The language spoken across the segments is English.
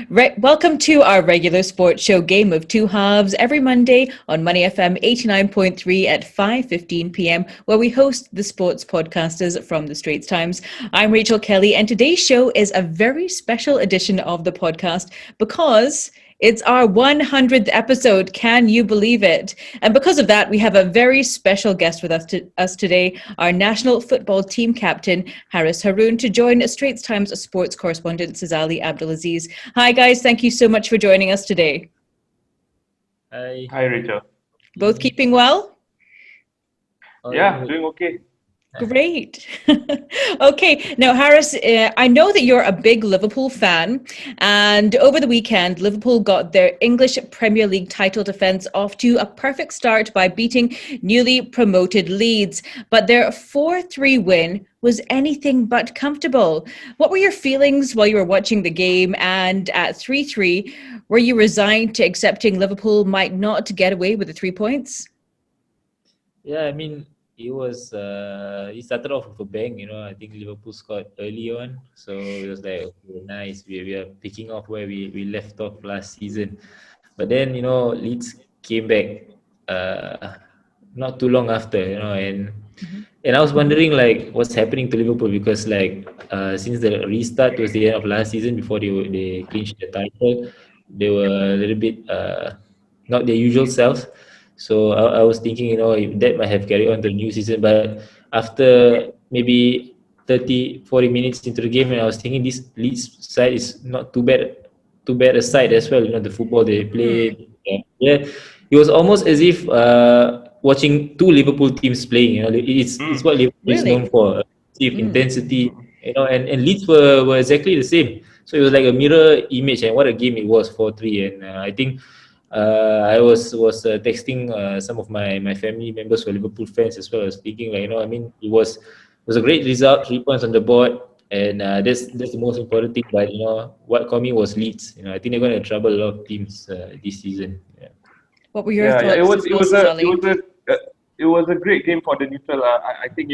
Welcome to our regular sports show, Game of Two Halves, every Monday on Money FM 89.3 at 5:15 p.m., where we host the sports podcasters from the Straits Times. I'm Rachel Kelly, and today's show is a very special edition of the podcast because it's our 100th episode. Can you believe it? And because of that, we have a very special guest with us today, our national football team captain, Hariss Harun, to join Straits Times sports correspondent, Sazali Abdul Aziz. Hi, guys. Thank you so much for joining us today. Hi. Hi, Rachel. Both keeping well? Yeah, doing okay. Great. Okay. Now, Hariss, I know that you're a big Liverpool fan, and over the weekend, Liverpool got their English Premier League title defence off to a perfect start by beating newly promoted Leeds. But their 4-3 win was anything but comfortable. What were your feelings while you were watching the game? And at 3-3, were you resigned to accepting Liverpool might not get away with the 3 points? Yeah, I mean, he started off with a bang, I think Liverpool scored early on, so it was like, okay, nice, we are picking off where we left off last season. But then, Leeds came back not too long after, and I was wondering like what's happening to Liverpool, because since the restart was the end of last season, before they clinched the title, they were a little bit not their usual selves. So I was thinking, if that might have carried on to the new season. But after maybe 30, 40 minutes into the game, and I was thinking this Leeds side is not too bad a side as well. The football they play. Yeah, it was almost as if watching two Liverpool teams playing. It's what Liverpool is known for, intensity. And Leeds were exactly the same. So it was like a mirror image, and what a game it was, 4-3. And I think I was texting some of my family members who are Liverpool fans as well. I was thinking, it was a great result, 3 points on the board, and that's the most important thing. But what caught me was Leeds. I think they're going to trouble a lot of teams this season. Yeah. What were your thoughts? It was a great game for the neutral. I think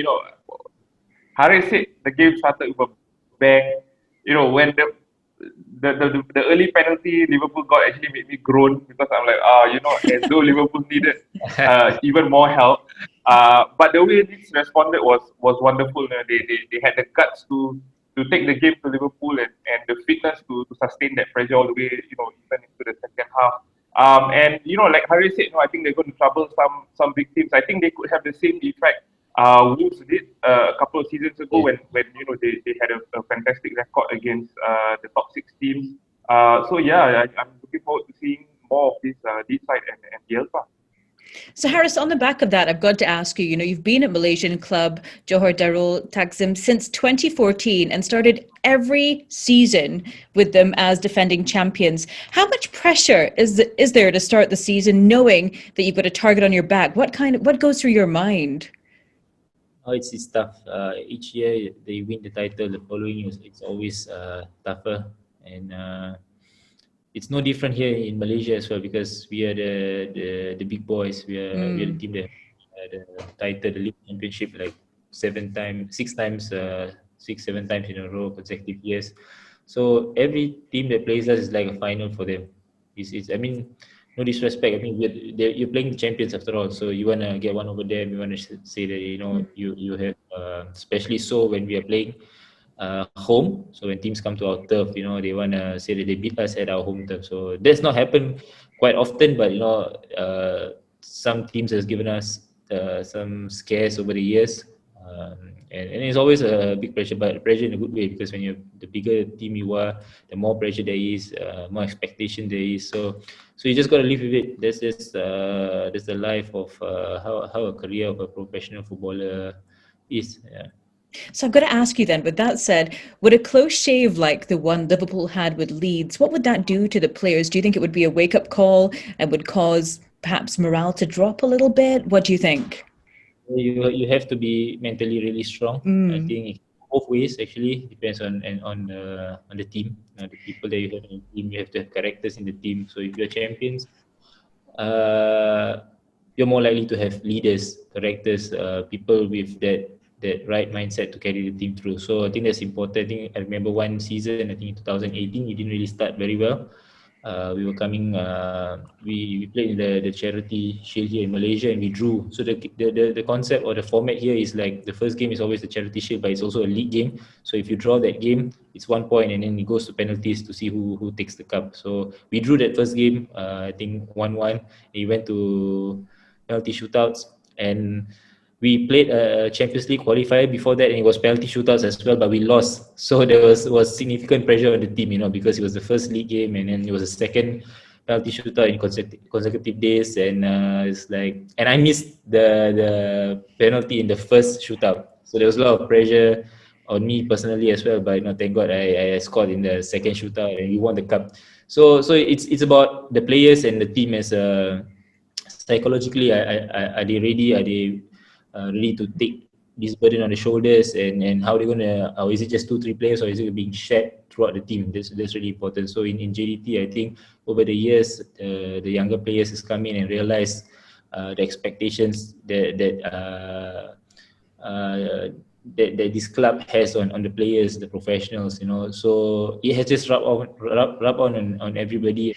Harry said the game started with a bang. When the early penalty Liverpool got actually made me groan, because I'm like, as though Liverpool needed even more help. But the way Leeds responded was wonderful. They had the guts to take the game to Liverpool, and the fitness to sustain that pressure all the way, even into the second half. And like Harry said, I think they're going to trouble some big teams. I think they could have the same effect Wolves did a couple of seasons ago, when they had a fantastic record against the top 6 teams. So yeah, I'm looking forward to seeing more of this side and Bielsa. So Hariss, on the back of that, I've got to ask you, you've been at Malaysian club Johor Darul Takzim since 2014 and started every season with them as defending champions. How much pressure is there to start the season knowing that you've got a target on your back? What goes through your mind? Oh, it's tough. Each year they win the title. The following year it's always tougher, and it's no different here in Malaysia as well, because we are the big boys. We are the team that had the title, the league championship, like 7 times, 6 times, 6-7 times in a row, consecutive years. So every team that plays us is like a final for them. I mean, no disrespect. I mean, you're playing the champions after all, so you want to get one over them. You want to say that you have, especially so when we are playing home. So when teams come to our turf, they want to say that they beat us at our home turf. So that's not happened quite often, but some teams has given us some scares over the years. And it's always a big pressure, but pressure in a good way, because when you're the bigger team you are, the more pressure there is, more expectation there is. So you just got to live with it. That's the life of how a career of a professional footballer is. Yeah. So I've got to ask you then, with that said, would a close shave like the one Liverpool had with Leeds, what would that do to the players? Do you think it would be a wake-up call and would cause perhaps morale to drop a little bit? What do you think? You have to be mentally really strong. I think both ways actually, depends on the team. The people that you have in the team, you have to have characters in the team. So if you're champions, you're more likely to have leaders, characters, people with that that right mindset to carry the team through. So I think that's important. I think I remember one season, I think in 2018, we didn't really start very well. We were coming. We played in the charity shield here in Malaysia, and we drew. So the concept or the format here is like the first game is always the charity shield, but it's also a league game. So if you draw that game, it's 1 point, and then it goes to penalties to see who takes the cup. So we drew that first game. I think 1-1. We went to penalty shootouts, and we played a Champions League qualifier before that, and it was penalty shootouts as well, but we lost. So there was significant pressure on the team, because it was the first league game, and then it was the second penalty shootout in consecutive days, and it's like, and I missed the penalty in the first shootout, so there was a lot of pressure on me personally as well. But thank God I scored in the second shootout, and we won the cup. So it's about the players and the team as psychologically. Are they ready? Are they ready to take this burden on the shoulders, and how they're gonna, or is it just 2-3 players, or is it being shared throughout the team? That's really important. So in JDT, I think over the years, the younger players has come in and realized the expectations that this club has on the players, the professionals, so it has just rub on everybody.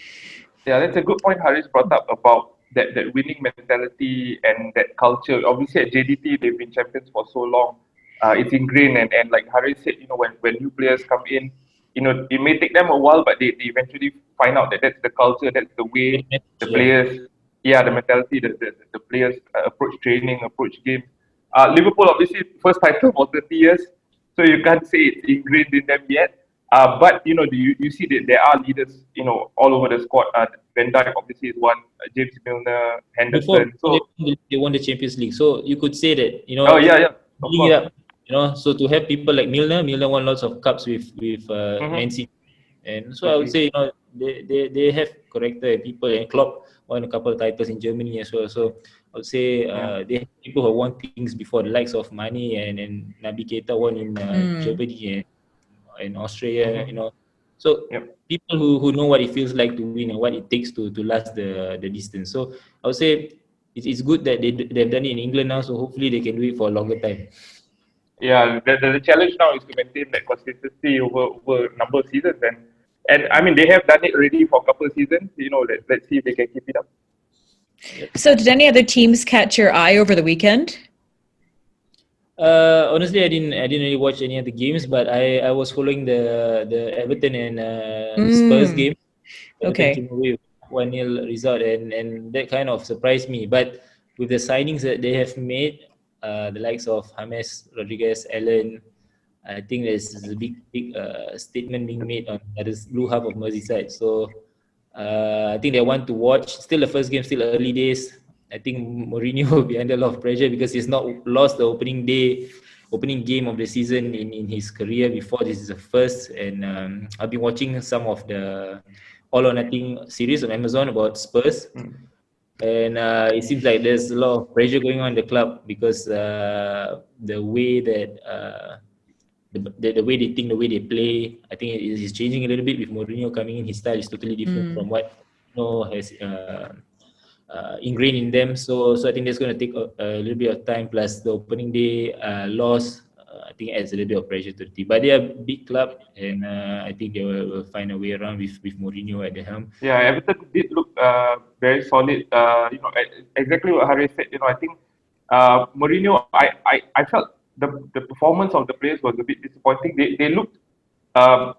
Yeah, that's a good point Hariss brought up about that winning mentality and that culture. Obviously, at JDT, they've been champions for so long. It's ingrained, and like Hariss said, when new players come in, it may take them a while, but they eventually find out that that's the culture, that's the way the players, the mentality, the players approach training, approach games. Liverpool, obviously, first title for 30 years, so you can't say it's ingrained in them yet. But you see that there are leaders, all over the squad. Van Dijk obviously is one. James Milner, Henderson. Before they won the Champions League, so you could say that Oh yeah. Building it up, so to have people like Milner won lots of cups with Man City, and so I would say they have character and people, and Klopp won a couple of titles in Germany as well. So I would say they have people who won things before, the likes of Mane and Naby Keita won in Germany and in Australia, So people who know what it feels like to win and what it takes to last the distance. So I would say it's good that they've done it in England now. So hopefully they can do it for a longer time. Yeah, the challenge now is to maintain that consistency over a number of seasons, and I mean they have done it already for a couple of seasons. Let's see if they can keep it up. So, did any other teams catch your eye over the weekend? Honestly, I didn't really watch any of the games, but I was following the Everton and Spurs game. Everton came away with 1-0 result, and that kind of surprised me. But with the signings that they have made, the likes of James Rodriguez, Allen, I think there's a big statement being made on this blue half of Merseyside. So I think they want to watch. Still the first game, still early days. I think Mourinho will be under a lot of pressure because he's not lost the opening game of the season in his career before. This is the first, and I've been watching some of the All or Nothing series on Amazon about Spurs, and it seems like there's a lot of pressure going on in the club because the way that the way they think, the way they play, I think it is changing a little bit with Mourinho coming in. His style is totally different from what has ingrained in them. So I think that's going to take a little bit of time. Plus the opening day loss, I think adds a little bit of pressure to the team. But they are a big club, and I think they will find a way around with Mourinho at the helm. Yeah, Everton did look very solid. Exactly what Hariss said. I think Mourinho. I felt the performance of the players was a bit disappointing. They looked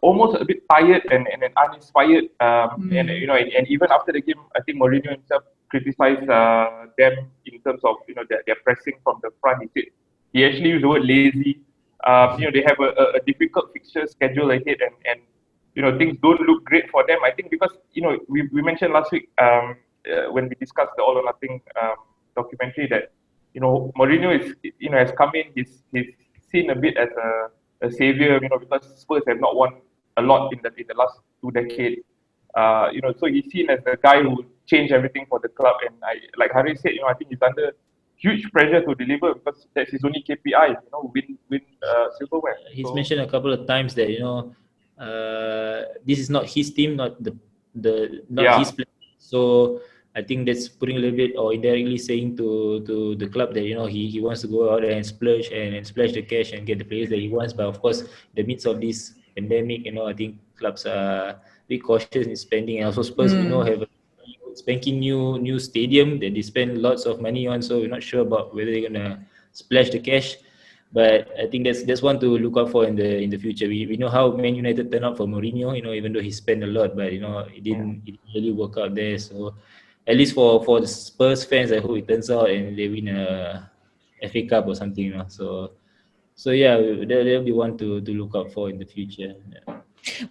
almost a bit tired and uninspired. And even after the game, I think Mourinho himself criticized them in terms of their pressing from the front. He actually used the word lazy. They have a difficult fixture schedule ahead, and things don't look great for them. I think because we mentioned last week when we discussed the All or Nothing documentary that Mourinho has come in. He's seen a bit as a savior, because Spurs have not won a lot in the last 2 decades. So he's seen as the guy who changed everything for the club. And like Hariss said, I think he's under huge pressure to deliver because that's his only KPI. Win silverware. He's mentioned a couple of times that this is not his team, not his play. So I think that's putting a little bit or indirectly saying to the club that he wants to go out there and splurge and splash the cash and get the players that he wants. But of course, in the midst of this pandemic, I think clubs are a bit cautious in spending. And also Spurs, have a spanking new stadium that they spend lots of money on. So we're not sure about whether they're gonna splash the cash. But I think that's one to look out for in the future. We know how Man United turned out for Mourinho, even though he spent a lot, but it didn't really work out there. So at least for the Spurs fans, I hope it turns out and they win a FA Cup or something. So yeah, that'll be one to look out for in the future. Yeah.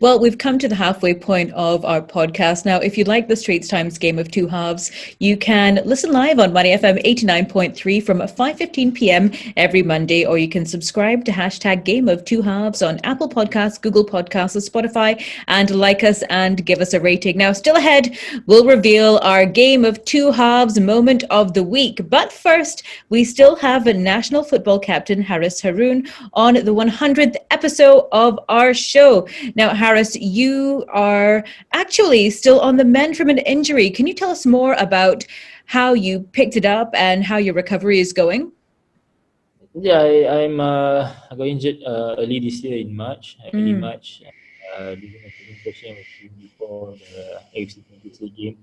Well, we've come to the halfway point of our podcast. Now, if you like the Straits Times Game of Two Halves, you can listen live on Money FM 89.3 from 5:15 p.m. every Monday, or you can subscribe to hashtag Game of Two Halves on Apple Podcasts, Google Podcasts, or Spotify, and like us and give us a rating. Now, still ahead, we'll reveal our Game of Two Halves moment of the week. But first, we still have a national football captain, Hariss Harun, on the 100th episode of our show. Now, Hariss, you are actually still on the mend from an injury. Can you tell us more about how you picked it up and how your recovery is going? Yeah, I got injured early this year in March, early March, during a training session before the AFC 23 game.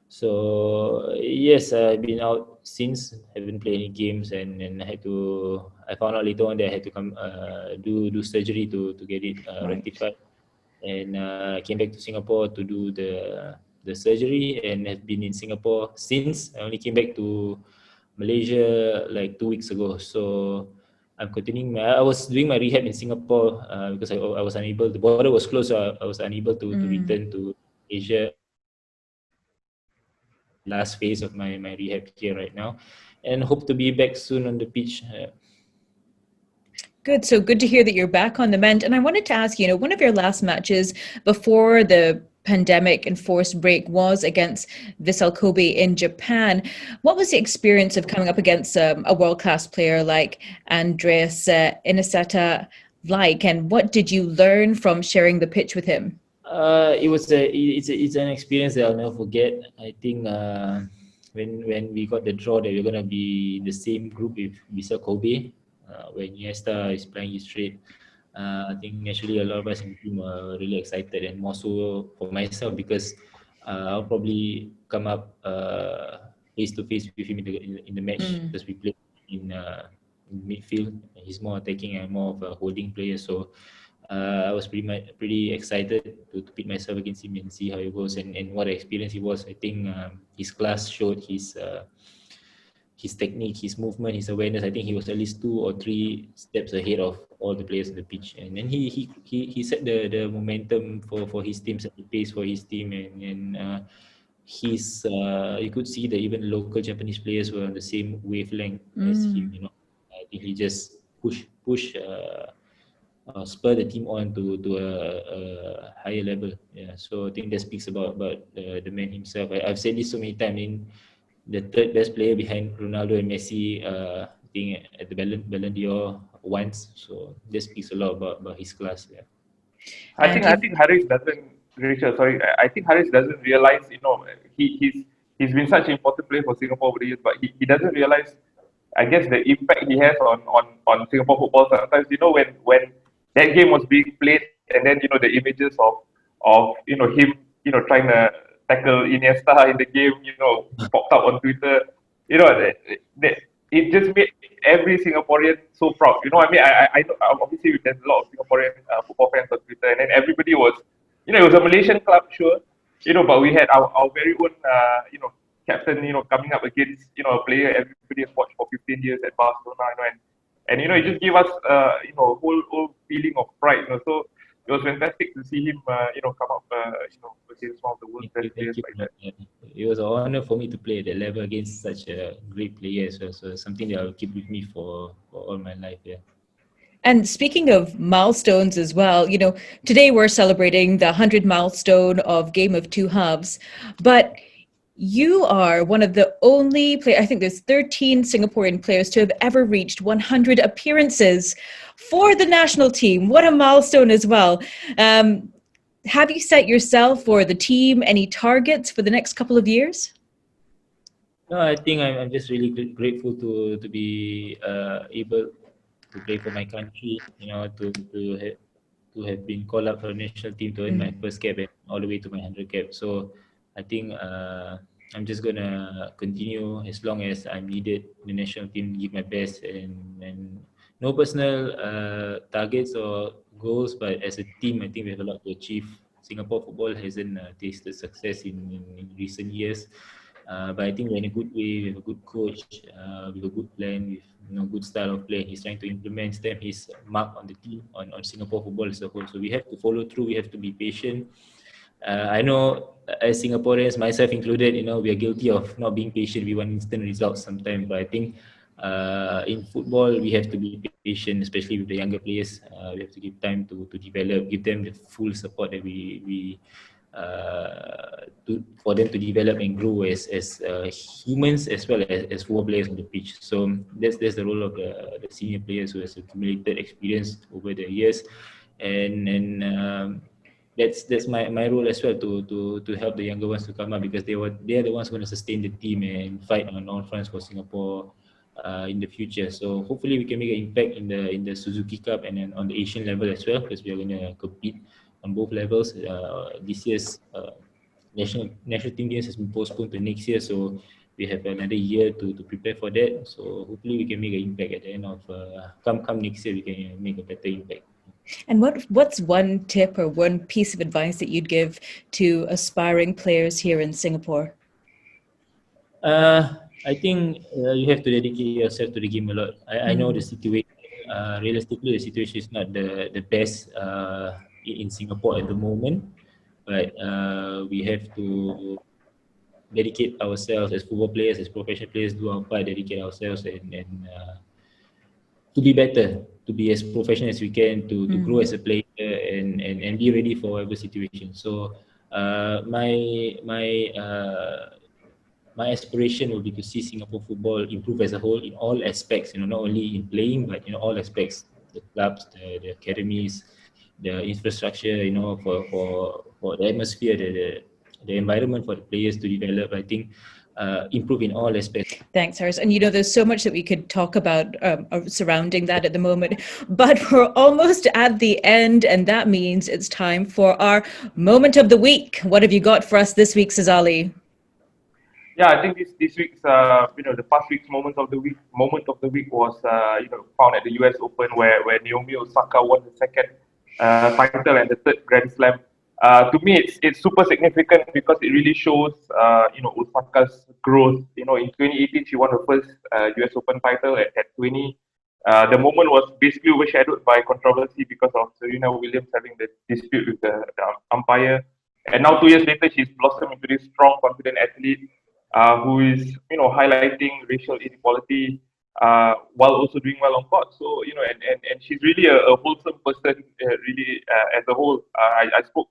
So yes, I've been out since. Haven't played any games, and I found out later on that I had to come do surgery to get it rectified. And I came back to Singapore to do the surgery, and have been in Singapore since. I only came back to Malaysia like 2 weeks ago. So I'm continuing. I was doing my rehab in Singapore because I was unable. The border was closed, so I was unable to return to Asia. Last phase of my rehab here right now, and hope to be back soon on the pitch. Good. So good to hear that you're back on the mend. And I wanted to ask, one of your last matches before the pandemic enforced break was against Vissel Kobe in Japan. What was the experience of coming up against a world-class player like Andres Iniesta like, and what did you learn from sharing the pitch with him? It's an experience that I'll never forget. I think when we got the draw that we're gonna be in the same group with Vissel Kobe, when Iniesta is playing his straight, I think naturally a lot of us in the team were really excited, and more so for myself because I'll probably come up face to face with him in the match because we played in midfield. He's more attacking and more of a holding player, so I was pretty excited to pit myself against him and see how it goes and what the experience he was. I think his class showed his technique, his movement, his awareness. I think he was at least 2 or 3 steps ahead of all the players on the pitch, and then he set the momentum for his team, set the pace for his team, and you could see that even local Japanese players were on the same wavelength as him. I think he just push spur the team on to a higher level. Yeah, so I think that speaks about the man himself. I've said this so many times. The third best player behind Ronaldo and Messi, I think at the Ballon d'Or once. So that speaks a lot about his class. Yeah. I think Hariss doesn't. Rachel, sorry. I think Hariss doesn't realize. He's been such an important player for Singapore over the years, but he doesn't realize. I guess the impact he has on Singapore football. Sometimes when that game was being played, and then the images of him trying to tackle Iniesta in the game, popped up on Twitter. It just made every Singaporean so proud. I mean, I know obviously there's a lot of Singaporean football fans on Twitter, and then everybody was, it was a Malaysian club, sure, but we had our very own, captain, coming up against, a player everybody has watched for 15 years at Barcelona, and it just gave us, whole feeling of pride, So it was fantastic to see him, come up, against one of the world's best players like that. It was an honor for me to play at that level against such a great player as well. So something that I'll keep with me for all my life. Yeah. And speaking of milestones as well, today we're celebrating the 100th milestone of Game of Two Halves, but you are one of the only players, I think there's 13 Singaporean players to have ever reached 100 appearances for the national team. What a milestone as well. Have you set yourself or the team any targets for the next couple of years? No, I think I'm just really grateful to be able to play for my country. To have been called up for the national team to earn my first cap and all the way to my 100 cap. So I think I'm just gonna continue as long as I'm needed. The national team, give my best, and no personal targets or goals, but as a team, I think we have a lot to achieve. Singapore football hasn't tasted success in recent years. But I think we're in a good way. We have a good coach. We have a good plan. With good style of play. He's trying to stamp his mark on the team, on Singapore football as a whole. So we have to follow through. We have to be patient. I know as Singaporeans, myself included, we are guilty of not being patient. We want instant results sometimes. But I think in football, we have to be patient, especially with the younger players. We have to give time to develop, give them the full support that we for them to develop and grow as humans as well as football players on the pitch. So that's the role of the senior players who has accumulated experience over the years, and that's my role as well to help the younger ones to come up, because they are the ones going to sustain the team and fight on all fronts for Singapore in the future. So hopefully we can make an impact in the Suzuki Cup and then on the Asian level as well, because we are going to compete on both levels. This year's national team games has been postponed to next year, so we have another year to prepare for that. So hopefully we can make an impact at the end of come next year. We can make a better impact. And what's one tip or one piece of advice that you'd give to aspiring players here in Singapore? I think you have to dedicate yourself to the game a lot. I know the situation. Realistically, the situation is not the best in Singapore at the moment, but we have to dedicate ourselves as football players, as professional players, do our part, dedicate ourselves and to be better, to be as professional as we can, to grow as a player and be ready for whatever situation. So my aspiration will be to see Singapore football improve as a whole in all aspects, not only in playing, but all aspects, the clubs, the academies, the infrastructure, for the atmosphere, the environment for the players to develop. I think improve in all aspects. Thanks, Hariss. And there's so much that we could talk about surrounding that at the moment, but we're almost at the end, and that means it's time for our moment of the week. What have you got for us this week, Sazali? Yeah, I think this week's the past week's moment of the week was found at the US Open, where Naomi Osaka won the second title and the third Grand Slam. To me, it's super significant because it really shows Osaka's growth. In 2018 she won her first US Open title at 20. The moment was basically overshadowed by controversy because of Serena Williams having the dispute with the umpire. And now 2 years later, she's blossomed into this strong, confident athlete who is highlighting racial inequality while also doing well on court. So and she's really a wholesome person, really as a whole. I spoke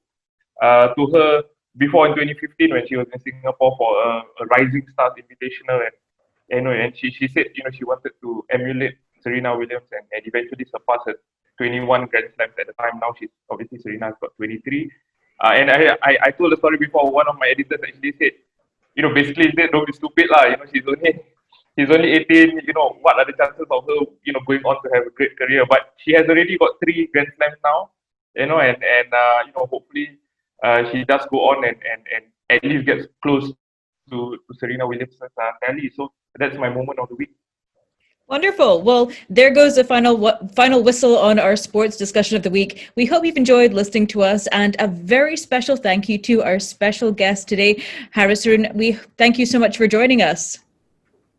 to her before in 2015 when she was in Singapore for a Rising Stars Invitational, and she said she wanted to emulate Serena Williams and eventually surpass her 21 Grand Slams at the time. Now she's obviously Serena's got 23. And I told the story before. One of my editors actually said, basically he said, don't be stupid lah. She's only 18. What are the chances of her going on to have a great career? But she has already got 3 Grand Slams now. And hopefully she does go on and at least gets close to Serena Williams' tally. So that's my moment of the week. Wonderful. Well, there goes the final whistle on our sports discussion of the week. We hope you've enjoyed listening to us, and a very special thank you to our special guest today, Hariss Harun. We thank you so much for joining us.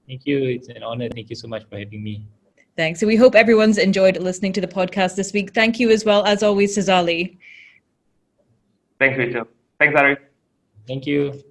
Thank you. It's an honor. Thank you so much for having me. Thanks. So we hope everyone's enjoyed listening to the podcast this week. Thank you as well, as always, Sazali. Thanks, Rachel. Thanks, Hariss. Thank you.